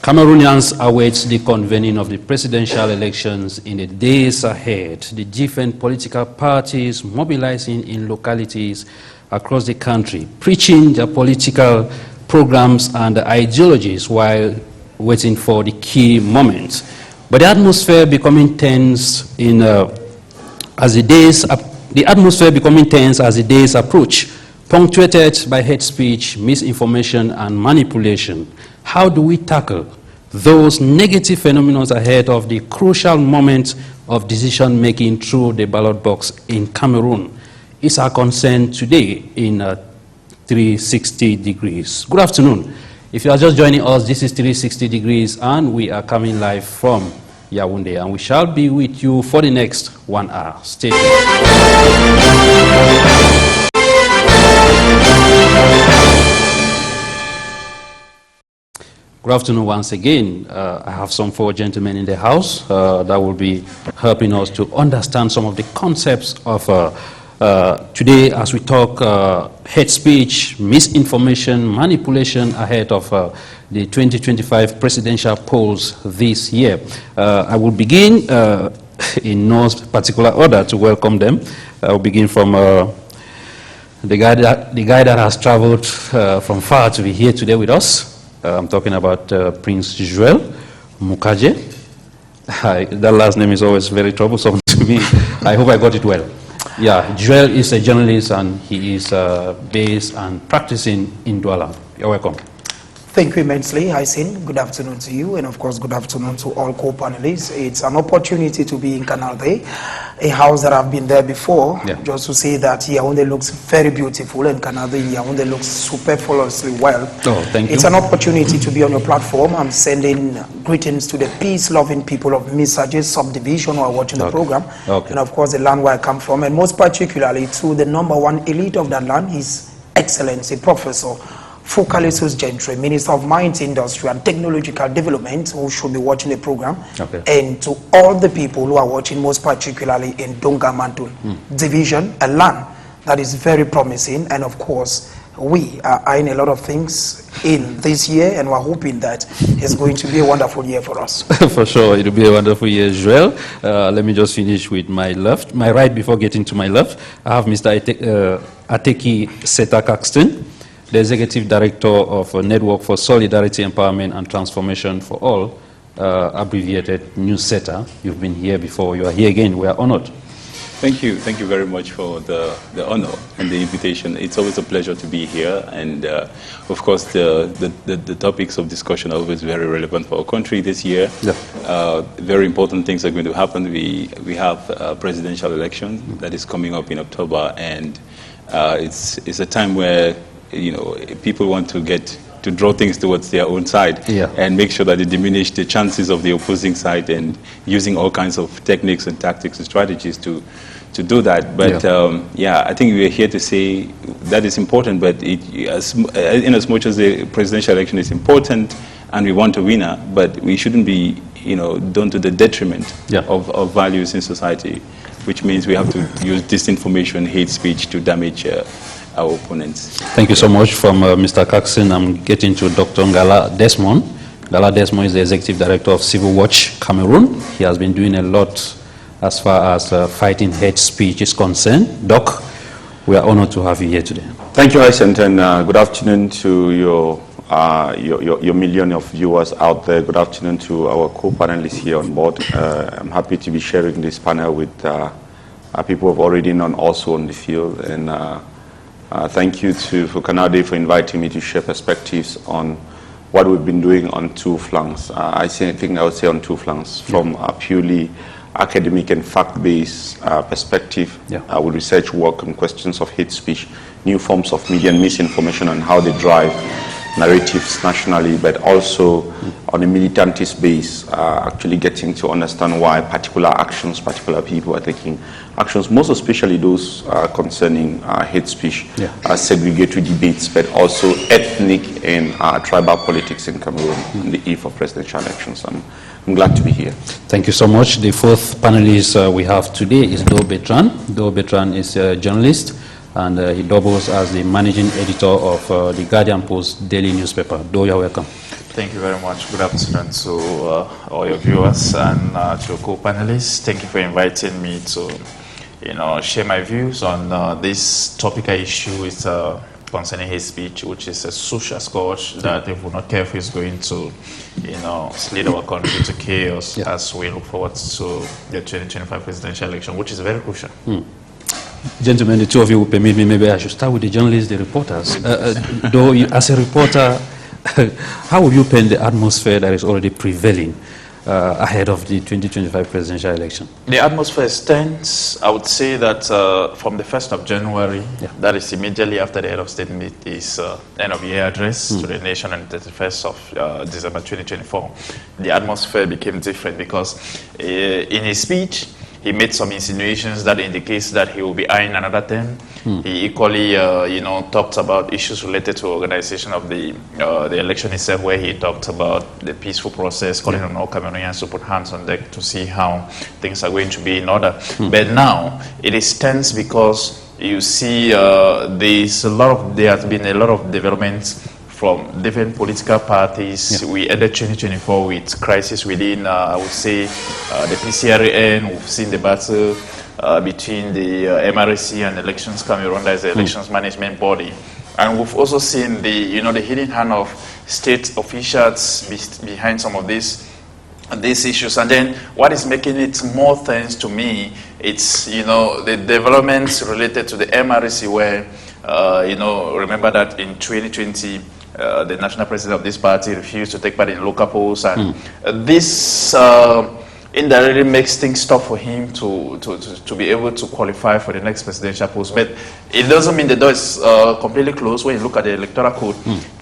Cameroonians await the convening of the presidential elections in the days ahead. The different political parties mobilizing in localities across the country, preaching their political programs and ideologies while waiting for the key moments. But the atmosphere becoming tense as the days approach, punctuated by hate speech, misinformation, and manipulation. How do we tackle those negative phenomena ahead of the crucial moment of decision-making through the ballot box in Cameroon? Is our concern today in 360 degrees. Good afternoon. If you are just joining us, this is 360 degrees, and we are coming live from Yaoundé, and we shall be with you for the next 1 hour. Stay tuned. Good afternoon once again. I have some 4 gentlemen in the house that will be helping us to understand some of the concepts of today as we talk hate speech, misinformation, manipulation ahead of the 2025 presidential polls this year. I will begin in no particular order to welcome them. I will begin from the guy that has traveled from far to be here today with us. I'm talking about Prince Joel Mukaje. That last name is always very troublesome to me. I hope I got it well. Yeah, Joel is a journalist and he is based and practicing in Douala. You're welcome. Thank you immensely, Hyncenth. Good afternoon to you, and of course, good afternoon to all co-panelists. It's an opportunity to be in Canal, a house that I've been there before, just to say that Yaoundé looks very beautiful, and Canal Yaoundé looks superfluously well. Oh, thank you. It's an opportunity to be on your platform. I'm sending greetings to the peace-loving people of Misaje subdivision who are watching the program, and of course, the land where I come from, and most particularly to the #1 elite of that land, His Excellency Professor Fukalesus Gentry, Minister of Mines, Industry and Technological Development, who should be watching the program, and to all the people who are watching, most particularly in Dongamantul Division, a land that is very promising. And of course, we are eyeing a lot of things in this year, and we're hoping that it's going to be a wonderful year for us. For sure, it'll be a wonderful year as well. Let me just finish with my left, my right before getting to my left. I have Mr. Ateki Seta-Caxton, the Executive Director of Network for Solidarity, Empowerment and Transformation for All, abbreviated NewSETA. You've been here before, you are here again. We are honored. Thank you very much for the honor and the invitation. It's always a pleasure to be here, and of course the topics of discussion are always very relevant for our country this year. Very important things are going to happen. We have a presidential election that is coming up in October, and it's a time where people want to draw things towards their own side and make sure that they diminish the chances of the opposing side, and using all kinds of techniques and tactics and strategies to do that. But I think we are here to say that is important, but in as much as the presidential election is important and we want a winner, but we shouldn't be done to the detriment of values in society, which means we have to use disinformation, hate speech to damage our opponents. Thank you so much. From Mr. Caxton, I'm getting to Dr. Ngala Desmond. Ngala Desmond is the Executive Director of Civil Watch Cameroon. He has been doing a lot as far as fighting hate speech is concerned. Doc, we are honored to have you here today. Thank you, Hyncenth, and good afternoon to your million of viewers out there. Good afternoon to our co-panelists here on board. I'm happy to be sharing this panel with people who have already known also on the field, and thank you for Canal for inviting me to share perspectives on what we've been doing on 2 flanks. I think I would say on 2 flanks, from a purely academic and fact-based perspective, with research work on questions of hate speech, new forms of media and misinformation, and how they drive narratives nationally, but also on a militantist base, actually getting to understand why particular actions, particular people are taking actions, most especially those concerning hate speech, segregatory debates, but also ethnic and tribal politics in Cameroon on the eve of presidential elections. I'm glad to be here. Thank you so much. The 4th panelist we have today is Do Bertrand. Do Bertrand is a journalist, and he doubles as the managing editor of the Guardian Post daily newspaper. Do, you're welcome. Thank you very much. Good afternoon to all your viewers and to your co-panelists. Thank you for inviting me to, share my views on this topical issue. It's concerning hate speech, which is a social scourge that, if we're not careful, is going to, lead our country to chaos as we look forward to the 2025 presidential election, which is very crucial. Gentlemen, the two of you will permit me, maybe I should start with the journalists, the reporters. Though you, as a reporter, how would you paint the atmosphere that is already prevailing ahead of the 2025 presidential election? The atmosphere is tense. I would say that from the 1st of January, that is immediately after the head of state meet his end of year address to the nation on the 31st of December 2024, the atmosphere became different because in his speech, he made some insinuations that indicates that he will be eyeing another term. He equally, talked about issues related to organization of the election itself, where he talked about the peaceful process, calling on all Cameroonians to put hands on deck to see how things are going to be in order. But now it is tense because you see there has been a lot of developments from different political parties. We ended 2024 with crisis within, I would say, the PCRN. We've seen the battle between the MRC and Elections Cameroon, that is the Elections Management Body. And we've also seen the, the hidden hand of state officials behind some of these issues. And then what is making it more tense to me, it's, the developments related to the MRC where, remember that in 2020, the national president of this party refused to take part in local polls, and this indirectly makes things tough for him to be able to qualify for the next presidential post. But it doesn't mean the door is completely closed. When you look at the electoral code,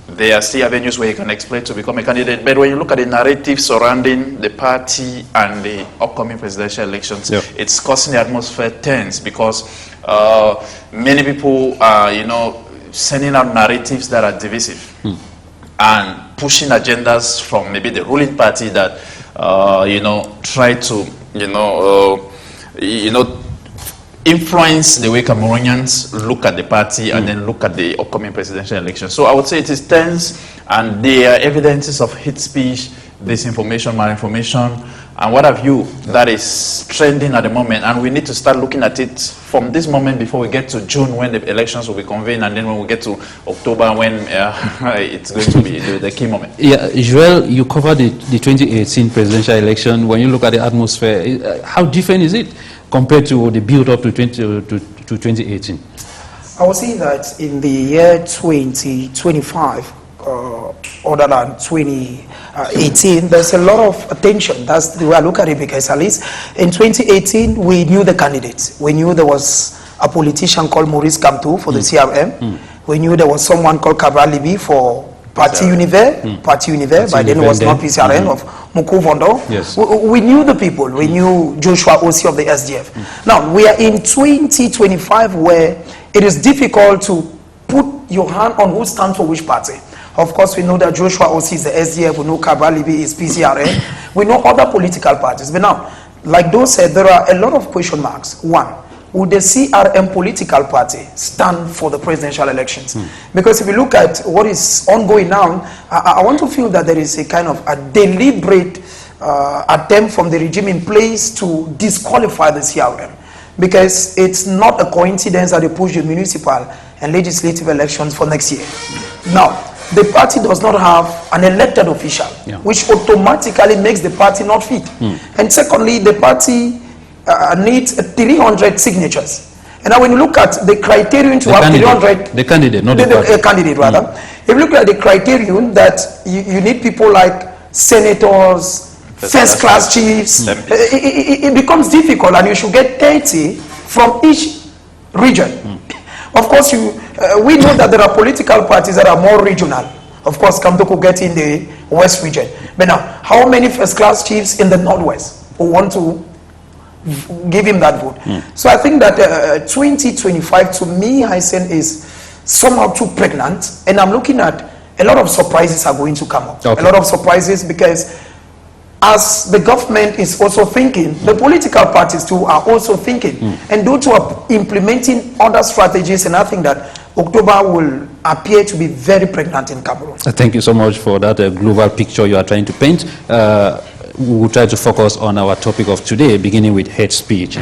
there are still avenues where you can explain to become a candidate. But when you look at the narrative surrounding the party and the upcoming presidential elections, it's causing the atmosphere tense because many people are, sending out narratives that are divisive and pushing agendas from maybe the ruling party that, try to, influence the way Cameroonians look at the party and then look at the upcoming presidential election. So I would say it is tense, and there are evidences of hate speech, disinformation, malinformation, and what have you, that is trending at the moment, and we need to start looking at it from this moment before we get to June, when the elections will be convened, and then when we get to October, when it's going to be the key moment. Yeah, Joel, you covered the 2018 presidential election. When you look at the atmosphere, how different is it compared to the build-up to 2018? I would say that in the year 2025, other than 2018, there's a lot of attention. That's the way I look at it, because at least in 2018, we knew the candidates. We knew there was a politician called Maurice Kamto for the CRM. We knew there was someone called Cabral Libi for Parti Univers. Parti Univers, by then it was not PCRN, of Moko Vondo. Yes. We knew the people. We knew Joshua Ossi of the SDF. Now, we are in 2025 where it is difficult to put your hand on who stands for which party. Of course, we know that Joshua Ossi is the SDF, we know Cabral Libi is PCRN, we know other political parties. But now, like those said, there are a lot of question marks. One, would the CRM political party stand for the presidential elections? Because if you look at what is ongoing now, I want to feel that there is a kind of a deliberate attempt from the regime in place to disqualify the CRM. Because it's not a coincidence that they push the municipal and legislative elections for next year. Now, the party does not have an elected official, which automatically makes the party not fit. And secondly, the party needs 300 signatures. And now when you look at the criterion to have 300... The candidate, not the party. Candidate, rather. If you look at the criterion that you need people like senators, first-class chiefs, it becomes difficult, and you should get 30 from each region. Of course, we know that there are political parties that are more regional. Of course, Kamto could get in the West region. But now, how many first-class chiefs in the Northwest who want to give him that vote? So I think that 2025, to me, Hyncenth is somehow too pregnant. And I'm looking at a lot of surprises are going to come up. A lot of surprises, because as the government is also thinking, the political parties too are also thinking. And those who are implementing other strategies, and I think that October will appear to be very pregnant in Cameroon. Thank you so much for that global picture you are trying to paint. We will try to focus on our topic of today, beginning with hate speech.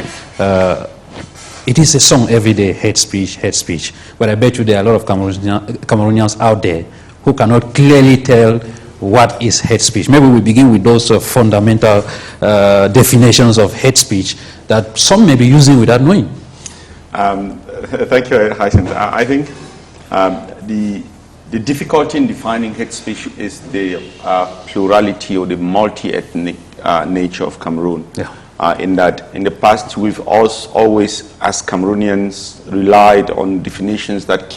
It is a song every day, hate speech. But I bet you there are a lot of Cameroonians out there who cannot clearly tell what is hate speech. Maybe we begin with those fundamental definitions of hate speech that some may be using without knowing. Thank you, Hyncenth. I think the difficulty in defining hate speech is the plurality or the multi-ethnic nature of Cameroon. Yeah. In that, in the past, we've always, as Cameroonians, relied on definitions that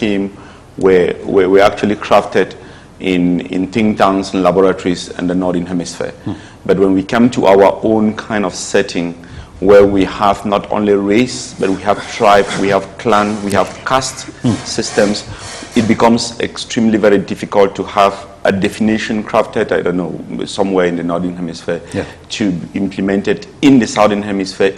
were actually crafted in think tanks and laboratories in the Northern Hemisphere. But when we come to our own kind of setting, where we have not only race, but we have tribe, we have clan, we have caste systems, it becomes extremely very difficult to have a definition crafted, I don't know, somewhere in the Northern Hemisphere to be implemented in the Southern Hemisphere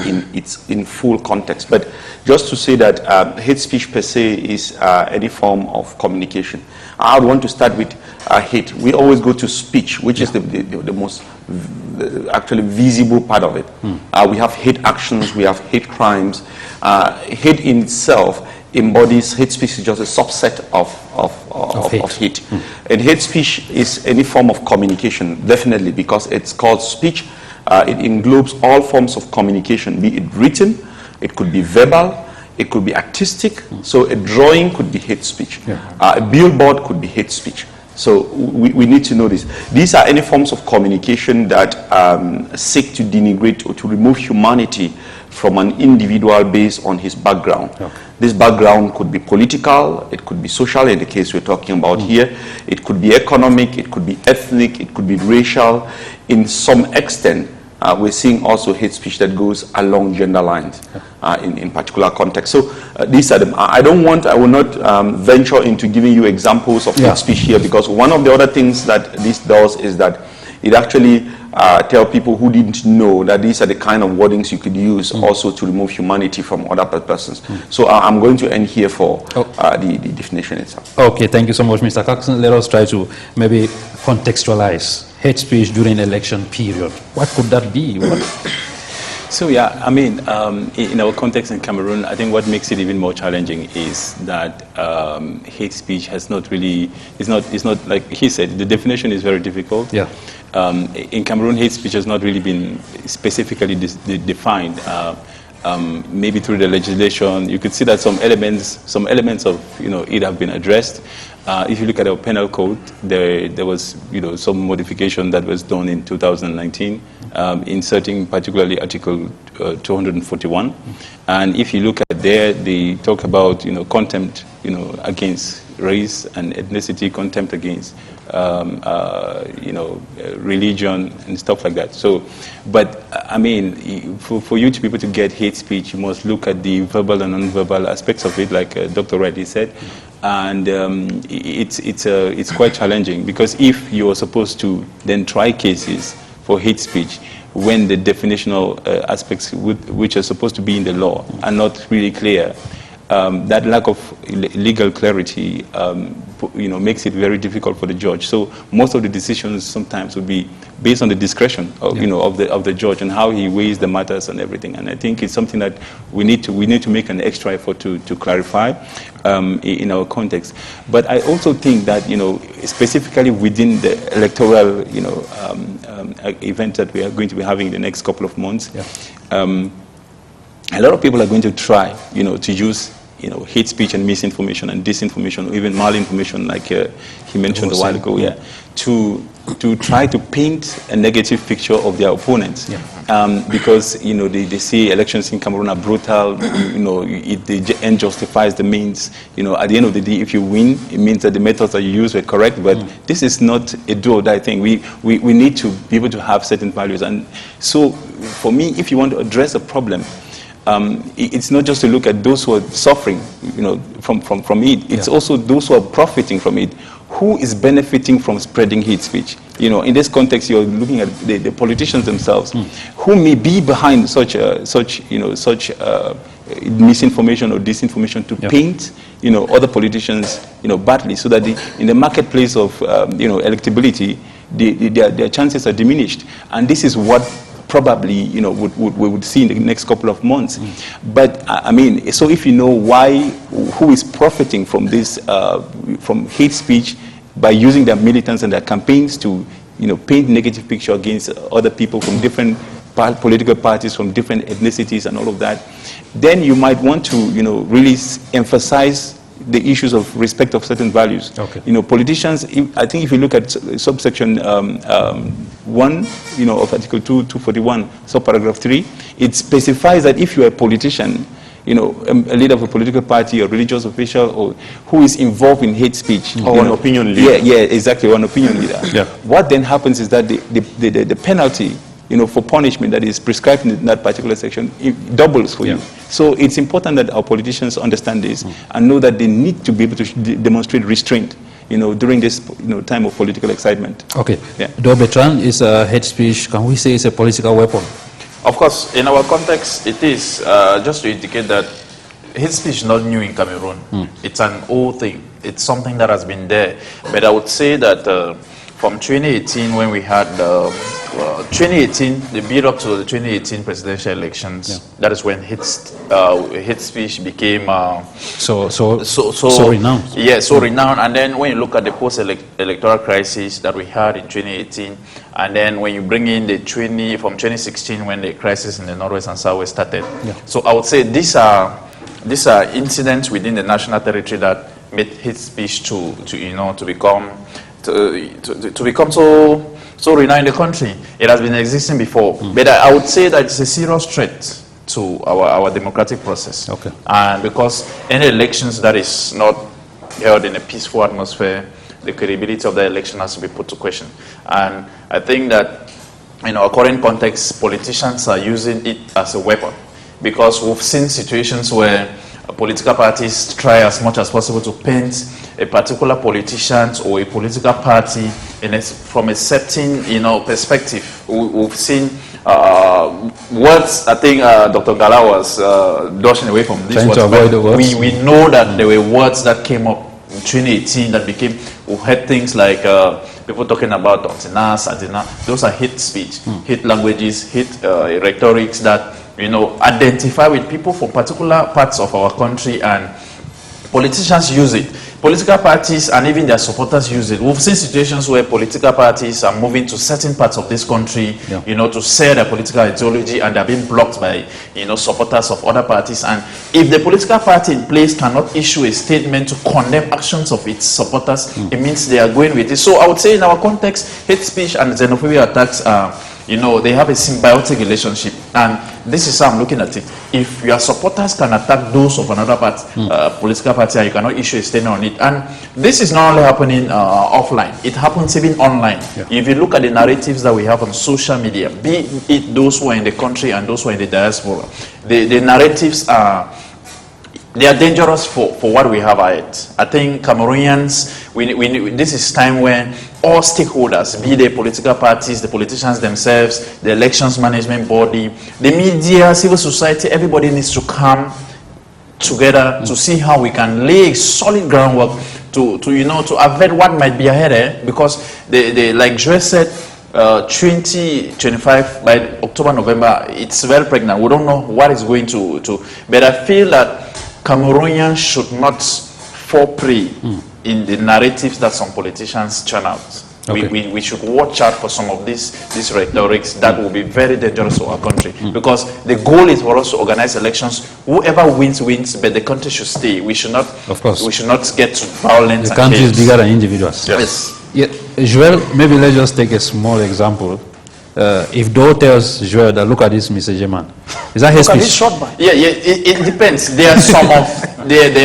in full context. But just to say that hate speech per se is any form of communication. I would want to start with hate. We always go to speech, which is the most actually visible part of it. We have hate actions, we have hate crimes. Hate in itself embodies, hate speech is just a subset of hate. And hate speech is any form of communication, definitely, because it's called speech. It englobes all forms of communication, be it written, it could be verbal, it could be artistic. So a drawing could be hate speech. A billboard could be hate speech. So we need to know this. These are any forms of communication that seek to denigrate or to remove humanity from an individual based on his background. This background could be political, it could be social, in the case we're talking about here. It could be economic, it could be ethnic, it could be racial. In some extent, we're seeing also hate speech that goes along gender lines in particular context. So these are them. I will not venture into giving you examples of hate speech here, because one of the other things that this does is that it actually tell people who didn't know that these are the kind of wordings you could use also to remove humanity from other persons. So I'm going to end here for the definition itself. Okay, thank you so much, Mr. Coxon. Let us try to maybe contextualize hate speech during election period. What could that be? So yeah, I mean, in our context in Cameroon, I think what makes it even more challenging is that hate speech has not really, it's not like he said, the definition is very difficult. Yeah. In Cameroon, hate speech has not really been specifically defined. Maybe through the legislation, you could see that some elements of it have been addressed. If you look at our penal code, there was some modification that was done in 2019, inserting particularly Article 241. And if you look at there, they talk about contempt against race and ethnicity, contempt against religion and stuff like that. So, but I mean, for you to be able to get hate speech, you must look at the verbal and non-verbal aspects of it, like Dr. Reddy said. And it's quite challenging, because if you are supposed to then try cases for hate speech when the definitional aspects which are supposed to be in the law are not really clear, that lack of legal clarity makes it very difficult for the judge. So most of the decisions sometimes would be based on the discretion of, of the judge and how he weighs the matters and everything. And I think it's something that we need to make an extra effort to clarify in our context. But I also think that specifically within the electoral event that we are going to be having in the next couple of months, a lot of people are going to try to use hate speech and misinformation and disinformation, or even malinformation, like he mentioned a while ago, to try to paint a negative picture of their opponents. Because they say elections in Cameroon are brutal. The end justifies the means. At the end of the day, if you win, it means that the methods that you use were correct. But this is not a do or die thing. We need to be able to have certain values. And so, for me, if you want to address a problem, it's not just to look at those who are suffering, from it. It's also those who are profiting from it. Who is benefiting from spreading hate speech? In this context, you're looking at the politicians themselves, who may be behind such misinformation or disinformation to paint, other politicians, badly, so that in the marketplace of, electability, their chances are diminished. And this is what probably, we would see in the next couple of months. But I mean, so if you know who is profiting from this, from hate speech by using their militants and their campaigns to, paint negative picture against other people from different political parties, from different ethnicities and all of that, then you might want to, really emphasize the issues of respect of certain values. Okay. Politicians, I think if you look at subsection 1, of Article 241, subparagraph 3, it specifies that if you're a politician, a leader of a political party or religious official or who is involved in hate speech. Or an opinion leader. Yeah, exactly, or an opinion leader. Yeah. What then happens is that the penalty, for punishment that is prescribed in that particular section, it doubles for you. So it's important that our politicians understand this and know that they need to be able to demonstrate restraint, during this time of political excitement. Okay. Yeah. Bertrand, is hate speech, can we say it's a political weapon? Of course, in our context, it is. Just to indicate that hate speech is not new in Cameroon. It's an old thing. It's something that has been there. But I would say that from 2018, when we had 2018, the build up to the 2018 presidential elections, that is when hate speech became so renowned. Yeah, so renowned. And then when you look at the post-electoral crisis that we had in 2018, and then when you bring in the from 2016 when the crisis in the Northwest and Southwest started. So I would say these are incidents within the national territory that made hate speech to become so renowned in the country. It has been existing before, but I would say that it's a serious threat to our democratic process. Okay. And because any elections that is not held in a peaceful atmosphere, the credibility of the election has to be put to question. And I think that in our current context, politicians are using it as a weapon, because we've seen situations where political parties try as much as possible to paint a particular politician or a political party from a certain perspective. We've seen words. I think Dr. Gala was dodging away from these words. We know that there were words that came up in 2018 that became. We heard things like people talking about Tontinas, Adina. Those are hate speech, hate languages, hate rhetorics that identify with people from particular parts of our country, and politicians use it. Political parties and even their supporters use it. We've seen situations where political parties are moving to certain parts of this country, to sell their political ideology, and they're being blocked by, supporters of other parties. And if the political party in place cannot issue a statement to condemn actions of its supporters, it means they are going with it. So I would say in our context, hate speech and xenophobia attacks are, they have a symbiotic relationship, and this is how I'm looking at it. If your supporters can attack those of another political party, and you cannot issue a statement on it, and this is not only happening offline, it happens even online. If you look at the narratives that we have on social media, be it those who are in the country and those who are in the diaspora, the narratives are dangerous for what we have at. I think Cameroonians, this is time when all stakeholders, be they political parties, the politicians themselves, the elections management body, the media, civil society, everybody needs to come together to see how we can lay solid groundwork to avert what might be ahead. Because like Joe said, 2025, by October, November, it's very pregnant. We don't know what is going to but I feel that Cameroonians should not fall prey in the narratives that some politicians churn out. Okay. We should watch out for some of these rhetorics that will be very dangerous to our country. Because the goal is for us to organize elections. Whoever wins, but the country should stay. We should not, of course, we should not get to violence. The country is bigger than individuals. Yes. Yeah. Joel, maybe let's just take a small example. If Doe tells Joel that look at this Mr. Jeman, is that his speech? Yeah, it depends. There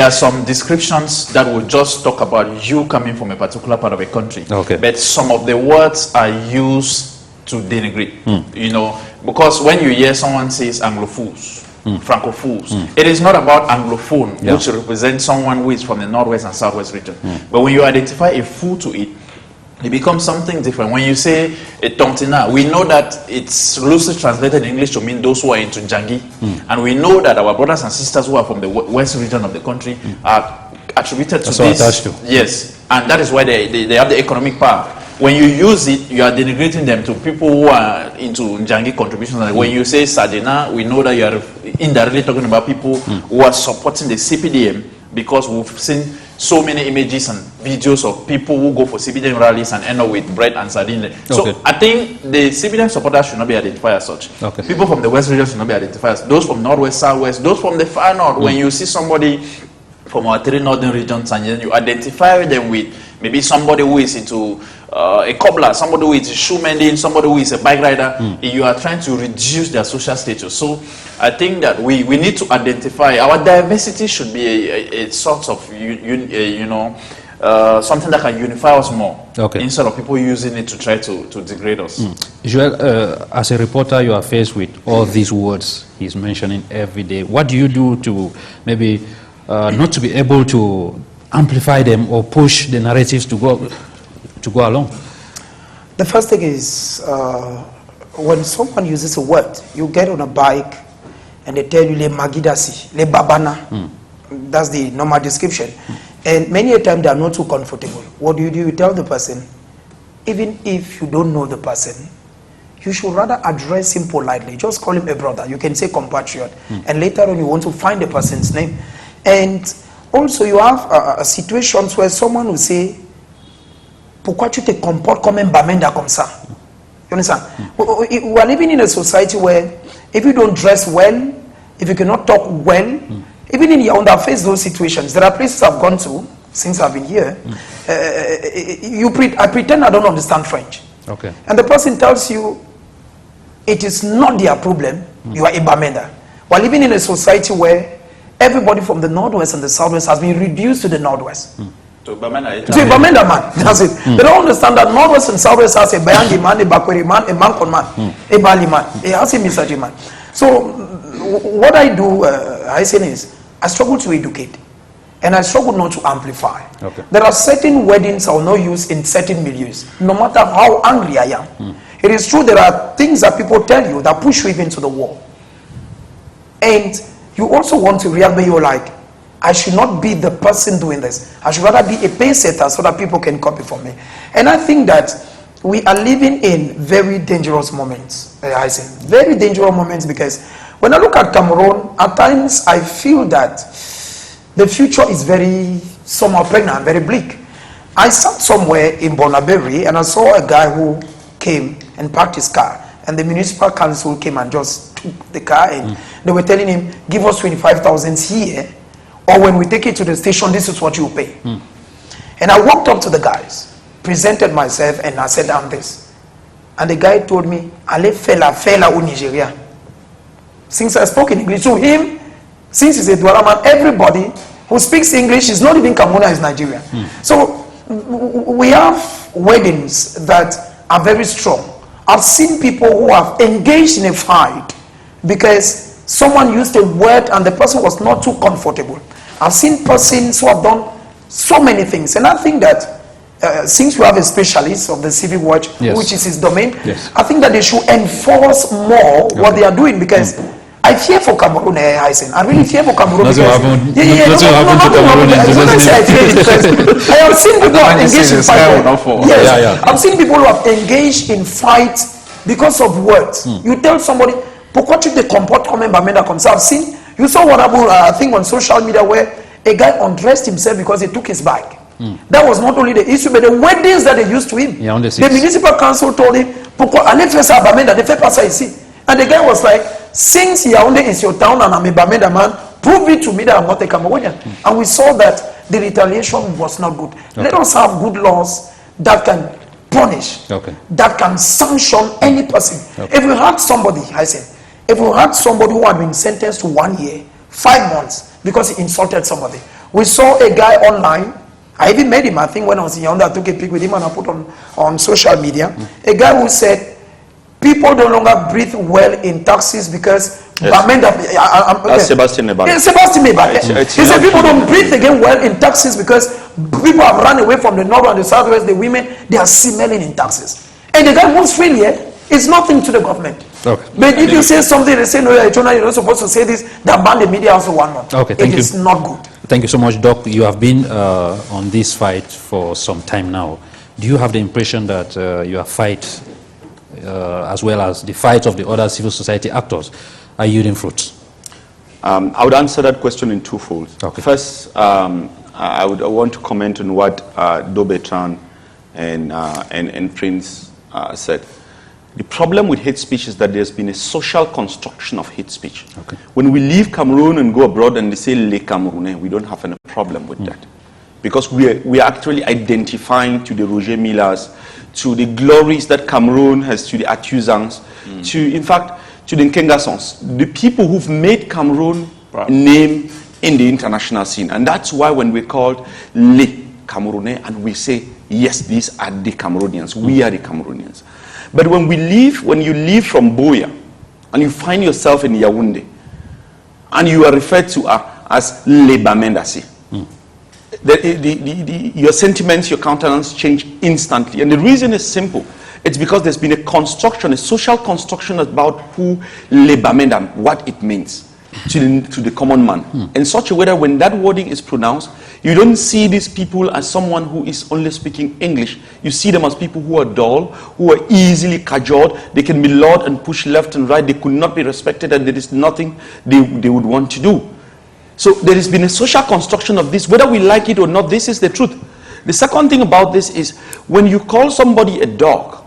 are some descriptions that will just talk about you coming from a particular part of a country. Okay. But some of the words are used to denigrate. Because when you hear someone says Anglophiles, Francophiles, it is not about Anglophone, which represents someone who is from the Northwest and Southwest region. But when you identify a fool to it, it becomes something different. When you say a tontina, we know that it's loosely translated in English to mean those who are into Njangi. And we know that our brothers and sisters who are from the west region of the country are attributed to this. Yes, and that is why they have the economic power. When you use it, you are denigrating them to people who are into Njangi contributions. Like when you say Sadena, we know that you are indirectly talking about people who are supporting the CPDM, because we've seen so many images and videos of people who go for CPDM rallies and end up with bread and sardine. So I think the CPDM supporters should not be identified as such. People from the West region should not be identified as those from Northwest, Southwest, those from the far North. When you see somebody from our 3 northern regions and then you identify them with maybe somebody who is into a cobbler, somebody who is a shoe mending, somebody who is a bike rider, you are trying to reduce their social status. So I think that we need to identify, our diversity should be a sort of, something that can unify us more, instead of people using it to try to degrade us. Joel, as a reporter, you are faced with all these words he's mentioning every day. What do you do to maybe not to be able to amplify them or push the narratives to go along? The first thing is, when someone uses a word, you get on a bike and they tell you le magidasi, le babana. That's the normal description. And many a time they are not too comfortable. What do? You tell the person, even if you don't know the person, you should rather address him politely. Just call him a brother. You can say compatriot. And later on you want to find the person's name. And also you have situations where someone will say, pourquoi tu te comportes comme un bamenda comme ça? You understand? We are living in a society where if you don't dress well, if you cannot talk well, even in Yaoundé, I face those situations. There are places I've gone to since I've been here. I pretend I don't understand French. And the person tells you it is not their problem. You are a bamenda. We're living in a society where everybody from the Northwest and the Southwest has been reduced to the Northwest. To a Bamenda man, that's it. They don't understand that Northwest and Southwest has a Bayangi man, a Bakweri man, a Mankon man, a Bali man, a Hasi Misaji man. So what I do, I say is, I struggle to educate and I struggle not to amplify. There are certain weddings I will not use in certain milieux, no matter how angry I am. It is true there are things that people tell you that push you even to the wall. And you also want to react, but you're like, I should not be the person doing this. I should rather be a pace setter so that people can copy from me. And I think that we are living in very dangerous moments. I say very dangerous moments, because when I look at Cameroon, at times I feel that the future is very somehow pregnant, very bleak. I sat somewhere in Bonaberi and I saw a guy who came and parked his car, and the municipal council came and just took the car, and they were telling him, give us 25,000 here, or when we take it to the station, this is what you pay. And I walked up to the guys, presented myself, and I said, I'm this. And the guy told me, Ale fela u Nigeria. Since I spoke in English to him, since he's a Douala man, everybody who speaks English is not even Cameroonian, is Nigerian. So we have weddings that are very strong. I've seen people who have engaged in a fight because someone used a word and the person was not too comfortable. I've seen persons who have done so many things, and I think that since we have a specialist of the civic watch, which is his domain, I think that they should enforce more what they are doing, because I fear for Cameroon, Hyncenth. I really fear for Cameroon. I have seen people who have engaged in fight. I've seen people who have engaged in fight because of words. You tell somebody, pourquoi tu te comportes comme un bamenda comme ça? I've seen, you saw one thing on social media where a guy undressed himself because he took his bike. That was not only the issue, but the weddings that they used to him. The municipal council told him, pourquoi allez faire ça à Bamenda, ne fais pas ça ici. And the guy was like, since Yaoundé is your town and I'm a Bamenda man, prove it to me that I'm not a Cameroonian. And we saw that the retaliation was not good. Let us have good laws that can punish, that can sanction any person. If we had somebody, I said, if we had somebody who had been sentenced to 1 year, 5 months, because he insulted somebody. We saw a guy online, I even met him, I think when I was in Yaoundé, I took a pic with him and I put on social media. A guy who said, people no longer breathe well in taxis because Sebastien Meba. Sebastien Meba. He said people don't breathe again well in taxis because People have run away from the north and the southwest. The women, they are smelling in taxes. And the guy moves freely. It's nothing to the government. Okay. But if you say something, they say, no, you're not supposed to say this, that ban the media also 1 month. Okay, thank you. It is not good. Thank you so much, Doc. You have been on this fight for some time now. Do you have the impression that your fight, as well as the fight of the other civil society actors, are yielding fruits? I would answer that question in twofold. Okay. First, I want to comment on what Dobetran and Prince said. The problem with hate speech is that there's been a social construction of hate speech. Okay. When we leave Cameroon and go abroad and they say Les Camerounais, we don't have any problem with that. Because we are actually identifying to the Roger Millers, to the glories that Cameroon has, to the Atuzans, to, in fact, to the Nkengasons, the people who've made Cameroon a name in the international scene. And that's why when we're called Les Camerounais and we say, yes, these are the Cameroonians, we are the Cameroonians. But when you leave from Boya and you find yourself in Yaoundé and you are referred to as Les Bamendasi, your sentiments, your countenance change instantly. And the reason is simple. It's because there's been a construction, a social construction about who Les Bamenda, what it means to the common man. In such a way that when that wording is pronounced, you don't see these people as someone who is only speaking English. You see them as people who are dull, who are easily cajoled. They can be lured and pushed left and right. They could not be respected, and there is nothing they would want to do. So there has been a social construction of this. Whether we like it or not, this is the truth. The second thing about this is when you call somebody a dog,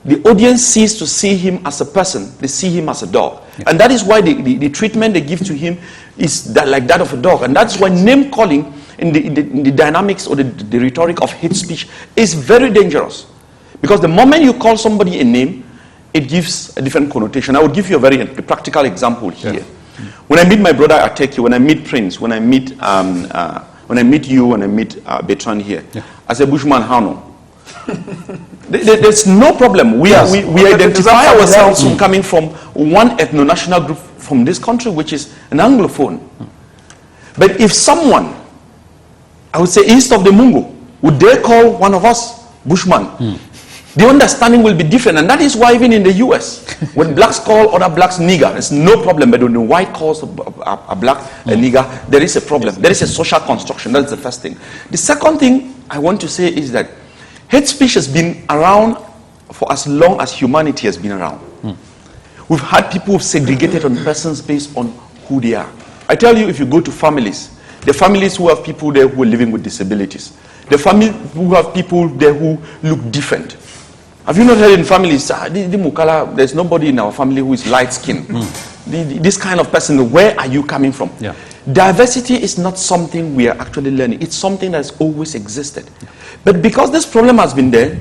the audience ceases to see him as a person. They see him as a dog. Yeah. And that is why the treatment they give to him is like that of a dog. And that's why name calling in the dynamics or the rhetoric of hate speech is very dangerous. Because the moment you call somebody a name, it gives a different connotation. I would give you a very practical example here. Yeah. When I meet my brother Ateki, when I meet Prince, when I meet you, when I meet Bertrand here, as a Bushman, Hano, there's no problem. We identify ourselves from coming from one ethno-national group from this country, which is an Anglophone. But if someone, I would say east of the Mungo, would dare call one of us Bushman, the understanding will be different. And that is why even in the US, when blacks call other blacks nigger, it's no problem. But when the white calls a black a nigger, there is a problem. There is a social construction. That's the first thing. The second thing I want to say is that hate speech has been around for as long as humanity has been around. We've had people who've segregated on persons based on who they are. I tell you, if you go to families, the families who have people there who are living with disabilities, the family who have people there who look different. Have you not heard in families, there's nobody in our family who is light-skinned. This kind of person, where are you coming from? Yeah. Diversity is not something we are actually learning. It's something that has always existed. Yeah. But because this problem has been there,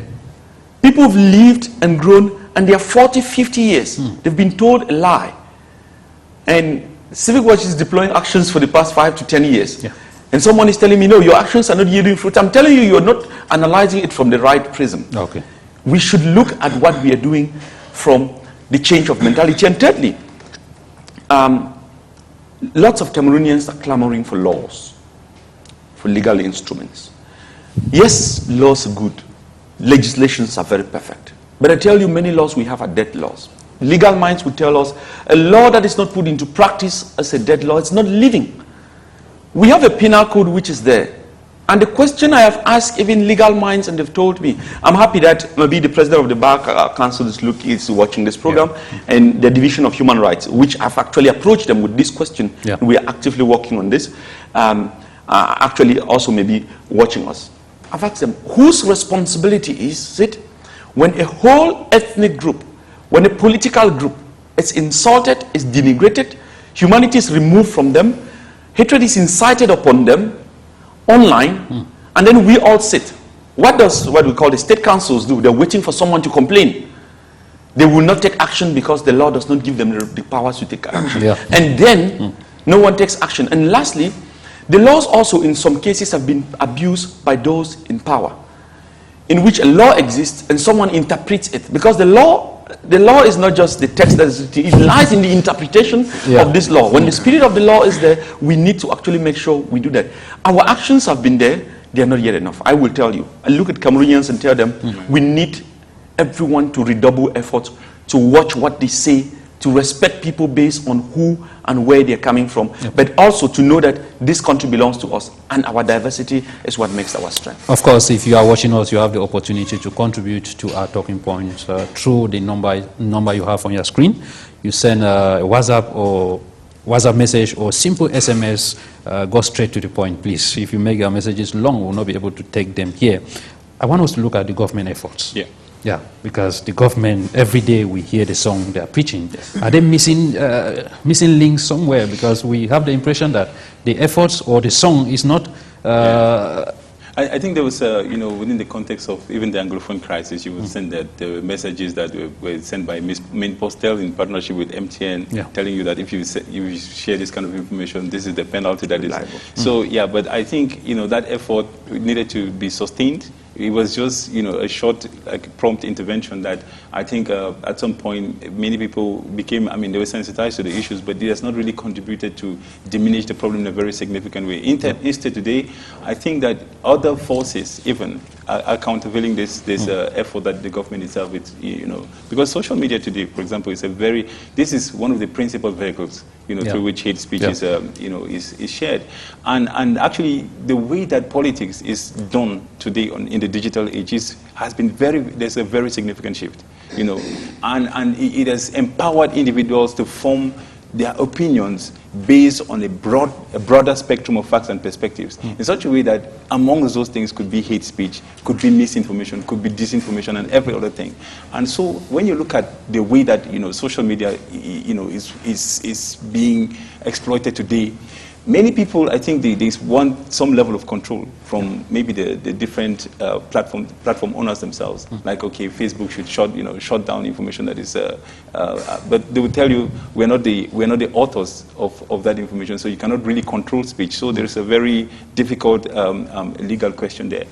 people have lived and grown, and they are 40, 50 years. They've been told a lie. And Civic Watch is deploying actions for the past 5 to 10 years. Yeah. And someone is telling me, no, your actions are not yielding fruit. I'm telling you, you're not analyzing it from the right prism. Okay. We should look at what we are doing from the change of mentality. And thirdly, lots of Cameroonians are clamoring for laws, for legal instruments. Yes, laws are good. Legislations are very perfect. But I tell you, many laws we have are dead laws. Legal minds will tell us a law that is not put into practice as a dead law, it's not living. We have a penal code which is there. And the question I have asked even legal minds, and they've told me, I'm happy that maybe the president of the Bar Council is watching this program, and the Division of Human Rights, which I've actually approached them with this question. Yeah. We are actively working on this. Actually also maybe watching us. I've asked them, whose responsibility is it when a whole ethnic group, when a political group is insulted, is denigrated, humanity is removed from them, hatred is incited upon them, online, and then we all sit. What we call the state councils do? They're waiting for someone to complain. They will not take action because the law does not give them the powers to take action. Yeah. And then no one takes action. And lastly, the laws also in some cases have been abused by those in power, in which a law exists and someone interprets it. Because the law is not just the text, it lies in the interpretation of this law. When the spirit of the law is there, we need to actually make sure we do that. Our actions have been there. they are not yet enough. I will tell you. I look at Cameroonians and tell them, we need everyone to redouble efforts to watch what they say, to respect people based on who and where they're coming from, but also to know that this country belongs to us, and our diversity is what makes our strength. Of course, if you are watching us, you have the opportunity to contribute to our talking points through the number you have on your screen. You send a WhatsApp message or simple SMS, go straight to the point, please. If you make your messages long, we'll not be able to take them here. I want us to look at the government efforts. Yeah, because the government, every day we hear the song they are preaching. Are they missing links somewhere? Because we have the impression that the efforts or the song is not... I think there was, within the context of even the Anglophone crisis, you would send that the messages that were sent by Main Postel in partnership with MTN, telling you that if you share this kind of information, this is the penalty that is. So, but I think, that effort needed to be sustained. It was just, a short, prompt intervention that I think at some point many people became, they were sensitized to the issues, but it has not really contributed to diminish the problem in a very significant way. Instead today, I think that other forces even are countervailing this effort that the government itself is, because social media today, for example, this is one of the principal vehicles, through which hate speech is shared. And actually, the way that politics is done today in the digital age there's a very significant shift, and it has empowered individuals to form their opinions based on a broader spectrum of facts and perspectives in such a way that among those things could be hate speech, could be misinformation, could be disinformation, and every other thing. And so when you look at the way that social media is being exploited today, many people, I think, they want some level of control from maybe the different platform owners themselves. Like, okay, Facebook should shut down information that is, but they will tell you we're not the authors of that information, so you cannot really control speech. So there is a very difficult legal question there.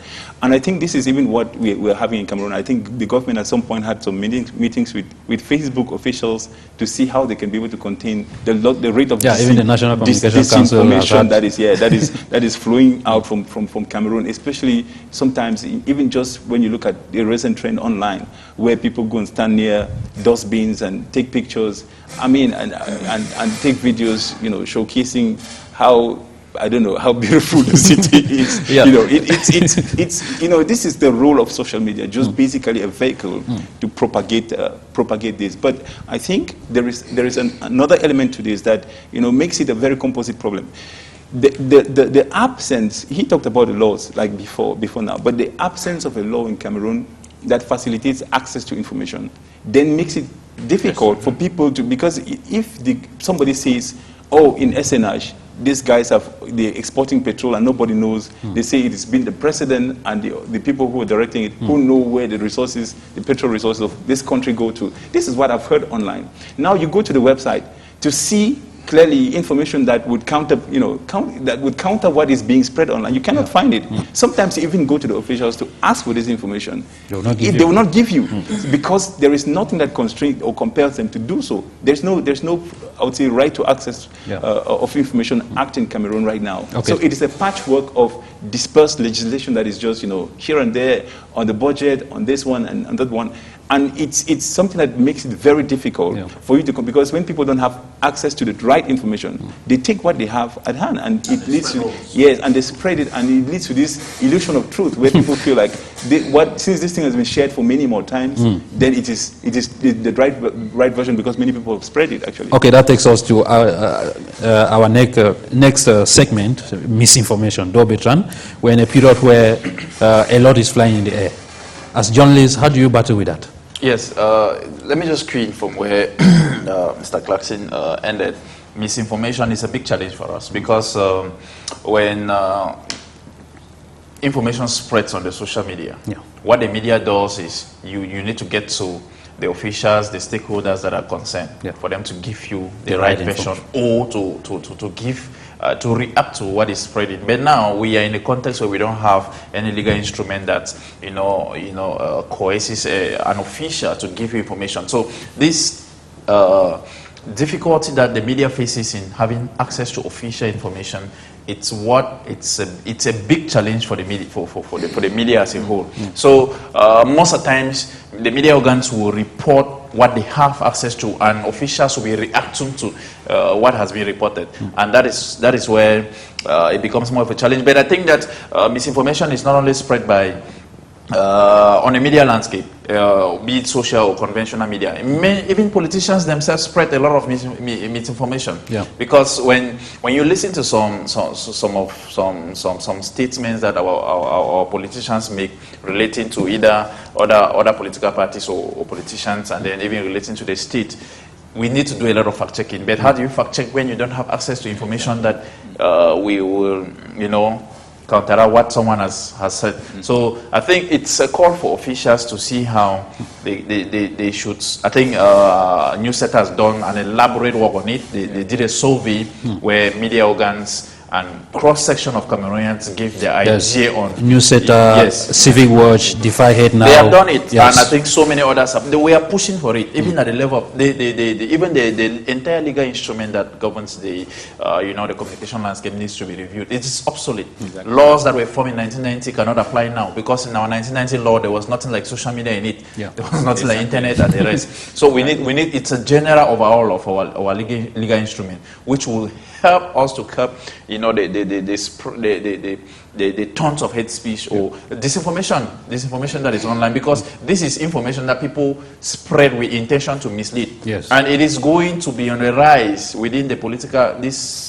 And I think this is even what we're having in Cameroon. I think the government at some point had some meetings with Facebook officials to see how they can be able to contain the rate of even the National Communication Council that is flowing out from Cameroon, especially sometimes even just when you look at the recent trend online where people go and stand near dustbins and take pictures, and take videos, showcasing how, I don't know, how beautiful the city is. This is the role of social media, just basically a vehicle to propagate this. But I think there is another element to this that makes it a very composite problem. The absence, he talked about the laws like before now, but the absence of a law in Cameroon that facilitates access to information then makes it difficult for people to, because if somebody says, oh, in SNH, these guys they're exporting petrol and nobody knows. They say it has been the president and the people who are directing it who know where the petrol resources of this country go to. This is what I've heard online. Now you go to the website to see clearly information that would counter what is being spread online. You cannot find it. Sometimes you even go to the officials to ask for this information. They will not give you because there is nothing that constrains or compels them to do so. There's no I would say right to access of information act in Cameroon right now. So it is a patchwork of dispersed legislation that is just here and there on the budget, on this one and on that one. And it's something that makes it very difficult for you to come, because when people don't have access to the right information, they take what they have at hand, and it leads to and they spread it, and it leads to this illusion of truth where people feel like since this thing has been shared for many more times, then it is the right version because many people have spread it actually. Okay, that takes us to our next segment, misinformation. Dobetran, we're in a period where a lot is flying in the air. As journalists, how do you battle with that? Yes, let me just quote from where Mr. Clarkson ended. Misinformation is a big challenge for us because when information spreads on the social media, what the media does is you need to get to the officials, the stakeholders that are concerned for them to give you the right version or to give to react to what is spreading. But now we are in a context where we don't have any legal instrument that coerces an official to give you information. So this difficulty that the media faces in having access to official information it's a big challenge for the media for the media as a whole. So most of the times the media organs will report what they have access to, and officials will be reacting to what has been reported, and that is where it becomes more of a challenge. But I think that misinformation is not only spread by on a media landscape, be it social or conventional media. Even politicians themselves spread a lot of misinformation. Yeah. Because when you listen to some statements that our politicians make relating to either other political parties or politicians, and then even relating to the state, we need to do a lot of fact checking. But how do you fact check when you don't have access to information that we will, counteract what someone has said? So I think it's a call for officials to see how they should. I think Newsset has done an elaborate work on it. They did a survey where media organs and cross-section of Cameroonians gave their idea on Newsset, Civic Watch, Defy Hate Now. They have done it, and I think so many others have. We are pushing for it, even at the level of even the entire legal instrument that governs the the communication landscape needs to be reviewed. It is obsolete. Exactly. Laws that were formed in 1990 cannot apply now, because in our 1990 law there was nothing like social media in it. Yeah. There was nothing like internet and the rest. So we need it's a general overhaul of our legal instrument, which will help us to curb the tons of hate speech or disinformation that is online, because this is information that people spread with intention to mislead. Yes. And it is going to be on the rise within this